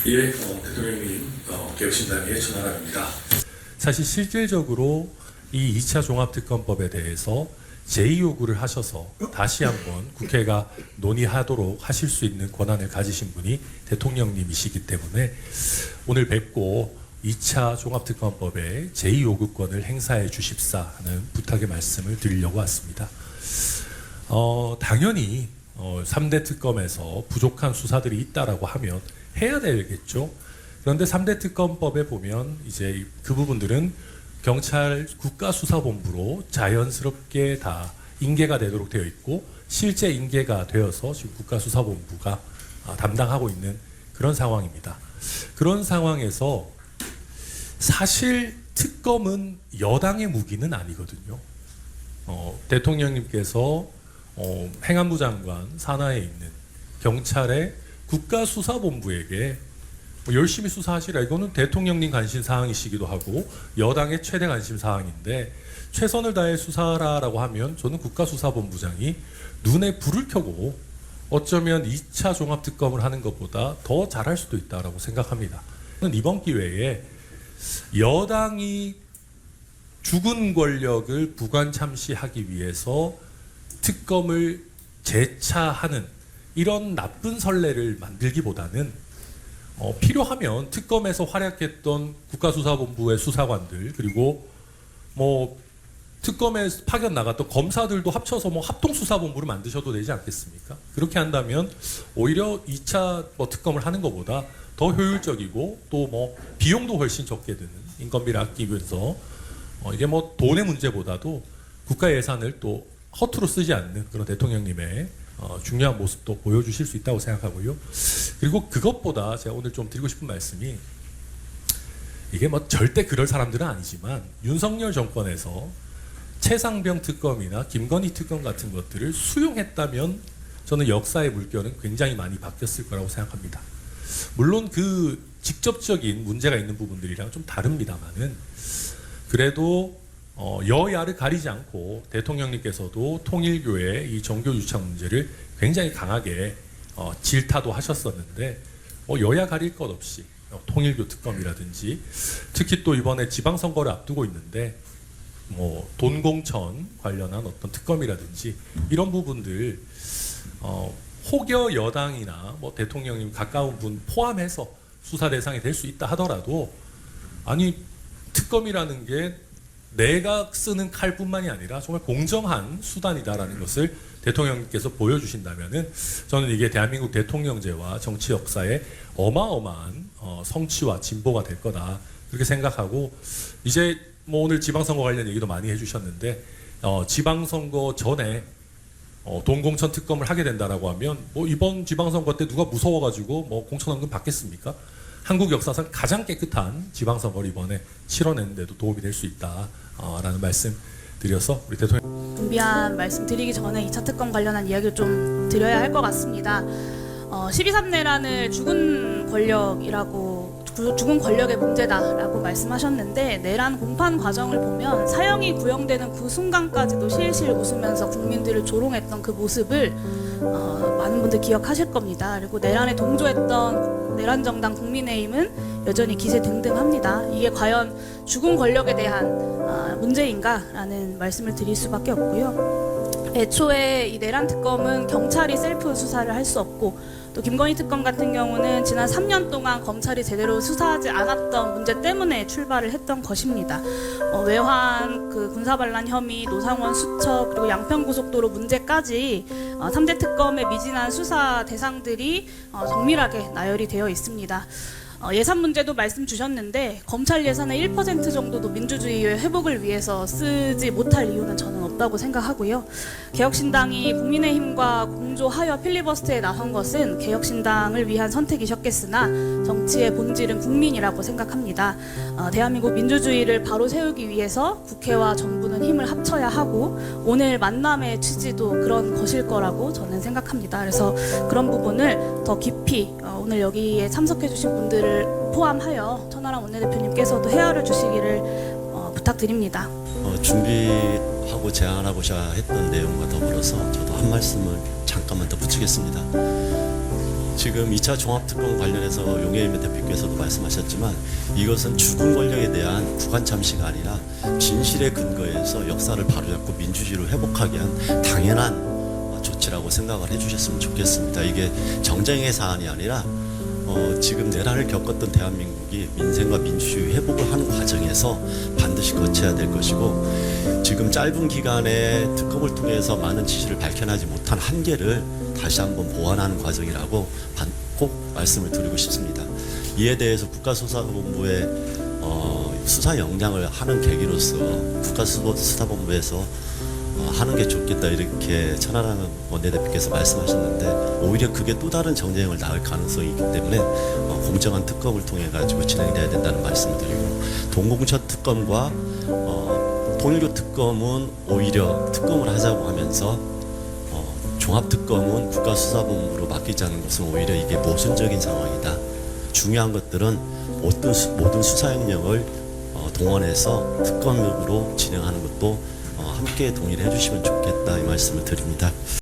예, 대통령님, 개혁신당의 전하람입니다. 사실 실질적으로 이 2차 종합특검법에 대해서 제2요구를 하셔서 다시 한번 국회가 논의하도록 하실 수 있는 권한을 가지신 분이 대통령님이시기 때문에 오늘 뵙고 2차 종합특검법의 제2요구권을 행사해 주십사 하는 부탁의 말씀을 드리려고 왔습니다. 당연히 3대 특검에서 부족한 수사들이 있다라고 하면 해야 되겠죠. 그런데 3대 특검법에 보면 이제 그 부분들은 경찰 국가수사본부로 자연스럽게 다 인계가 되도록 되어 있고 실제 인계가 되어서 지금 국가수사본부가 담당하고 있는 그런 상황입니다. 그런 상황에서 사실 특검은 여당의 무기는 아니거든요. 대통령님께서 행안부 장관 산하에 있는 경찰의 국가수사본부에게 열심히 수사하시라. 이거는 대통령님 관심 사항이시기도 하고 여당의 최대 관심 사항인데 최선을 다해 수사하라라고 하면 저는 국가수사본부장이 눈에 불을 켜고 어쩌면 2차 종합특검을 하는 것보다 더 잘할 수도 있다라고 생각합니다. 이번 기회에 여당이 죽은 권력을 부관 참시하기 위해서 특검을 재차하는 이런 나쁜 선례를 만들기보다는 필요하면 특검에서 활약했던 국가수사본부의 수사관들 그리고 뭐 특검에 파견 나갔던 검사들도 합쳐서 뭐 합동수사본부를 만드셔도 되지 않겠습니까? 그렇게 한다면 오히려 2차 특검을 하는 것보다 더 효율적이고 또 뭐 비용도 훨씬 적게 드는 인건비를 아끼면서 이게 뭐 돈의 문제보다도 국가 예산을 또 허투루 쓰지 않는 그런 대통령님의 중요한 모습도 보여주실 수 있다고 생각하고요. 그리고 그것보다 제가 오늘 좀 드리고 싶은 말씀이 이게 뭐 절대 그럴 사람들은 아니지만 윤석열 정권에서 최상병 특검이나 김건희 특검 같은 것들을 수용했다면 저는 역사의 물결은 굉장히 많이 바뀌었을 거라고 생각합니다. 물론 그 직접적인 문제가 있는 부분들이랑 좀 다릅니다만은 그래도 여야를 가리지 않고 대통령님께서도 통일교의 이 정교 유착 문제를 굉장히 강하게 질타도 하셨었는데 여야 가릴 것 없이 통일교 특검이라든지 특히 또 이번에 지방선거를 앞두고 있는데 뭐 돈공천 관련한 어떤 특검이라든지 이런 부분들 혹여 여당이나 뭐 대통령님 가까운 분 포함해서 수사 대상이 될 수 있다 하더라도 아니 특검이라는 게 내가 쓰는 칼뿐만이 아니라 정말 공정한 수단이다라는 것을 대통령님께서 보여주신다면은 저는 이게 대한민국 대통령제와 정치 역사에 어마어마한 성취와 진보가 될 거다 그렇게 생각하고 이제 뭐 오늘 지방선거 관련 얘기도 많이 해주셨는데 지방선거 전에 돈공천 특검을 하게 된다라고 하면 뭐 이번 지방선거 때 누가 무서워가지고 뭐 공천원금 받겠습니까? 한국 역사상 가장 깨끗한 지방선거를 이번에 치러내는데도 도움이 될 수 있다라는 말씀 드려서 우리 대통령 준비한 말씀 드리기 전에 2차 특검 관련한 이야기를 좀 드려야 할 것 같습니다. 12.3내란을 죽은 권력의 문제다라고 말씀하셨는데 내란 공판 과정을 보면 사형이 구형되는 그 순간까지도 실실 웃으면서 국민들을 조롱했던 그 모습을 많은 분들 기억하실 겁니다. 그리고 내란에 동조했던 내란정당 국민의힘은 여전히 기세등등합니다. 이게 과연 죽은 권력에 대한 문제인가라는 말씀을 드릴 수밖에 없고요. 애초에 이 내란 특검은 경찰이 셀프 수사를 할 수 없고 또 김건희 특검 같은 경우는 지난 3년 동안 검찰이 제대로 수사하지 않았던 문제 때문에 출발을 했던 것입니다. 외환, 군사반란 혐의, 노상원 수첩 그리고 양평고속도로 문제까지 3대 특검의 미진한 수사 대상들이 정밀하게 나열이 되어 있습니다. 예산 문제도 말씀 주셨는데 검찰 예산의 1% 정도도 민주주의의 회복을 위해서 쓰지 못할 이유는 저는 없다고 생각하고요. 개혁신당이 국민의힘과 공조하여 필리버스터에 나선 것은 개혁신당을 위한 선택이셨겠으나 정치의 본질은 국민이라고 생각합니다. 대한민국 민주주의를 바로 세우기 위해서 국회와 정부는 힘을 합쳐야 하고 오늘 만남의 취지도 그런 것일 거라고 저는 생각합니다. 그래서 그런 부분을 더 깊이 오늘 여기에 참석해 주신 분들을 포함하여 천하람 원내대표님께서도 헤아려 주시기를 부탁드립니다. 준비하고 제안하고자 했던 내용과 더불어서 저도 한 말씀을 잠깐만 더 붙이겠습니다. 지금 2차 종합특검 관련해서 용해인 대표께서도 말씀하셨지만 이것은 죽은 권력에 대한 구간 참시가 아니라 진실의 근거에서 역사를 바로잡고 민주주의를 회복하게 한 당연한 조치라고 생각을 해주셨으면 좋겠습니다. 이게 정쟁의 사안이 아니라 지금 내란을 겪었던 대한민국이 민생과 민주주의 회복을 하는 과정에서 반드시 거쳐야 될 것이고 지금 짧은 기간에 특검을 통해서 많은 지시를 밝혀내지 못한 한계를 다시 한번 보완하는 과정이라고 꼭 말씀을 드리고 싶습니다. 이에 대해서 국가수사본부의 수사 역량을 하는 계기로서 국가수사본부에서 하는 게 좋겠다 이렇게 천하람 원내대표께서 말씀하셨는데 오히려 그게 또 다른 정쟁을 낳을 가능성이 있기 때문에 공정한 특검을 통해 가지고 진행돼야 된다는 말씀을 드리고 동공천 특검과 통일교 특검은 오히려 특검을 하자고 하면서 종합특검은 국가수사본부로 맡기자는 것은 오히려 이게 모순적인 상황이다. 중요한 것들은 모든 수사 역량을 동원해서 특검으로 진행하는 것도 함께 동의를 해주시면 좋겠다 이 말씀을 드립니다.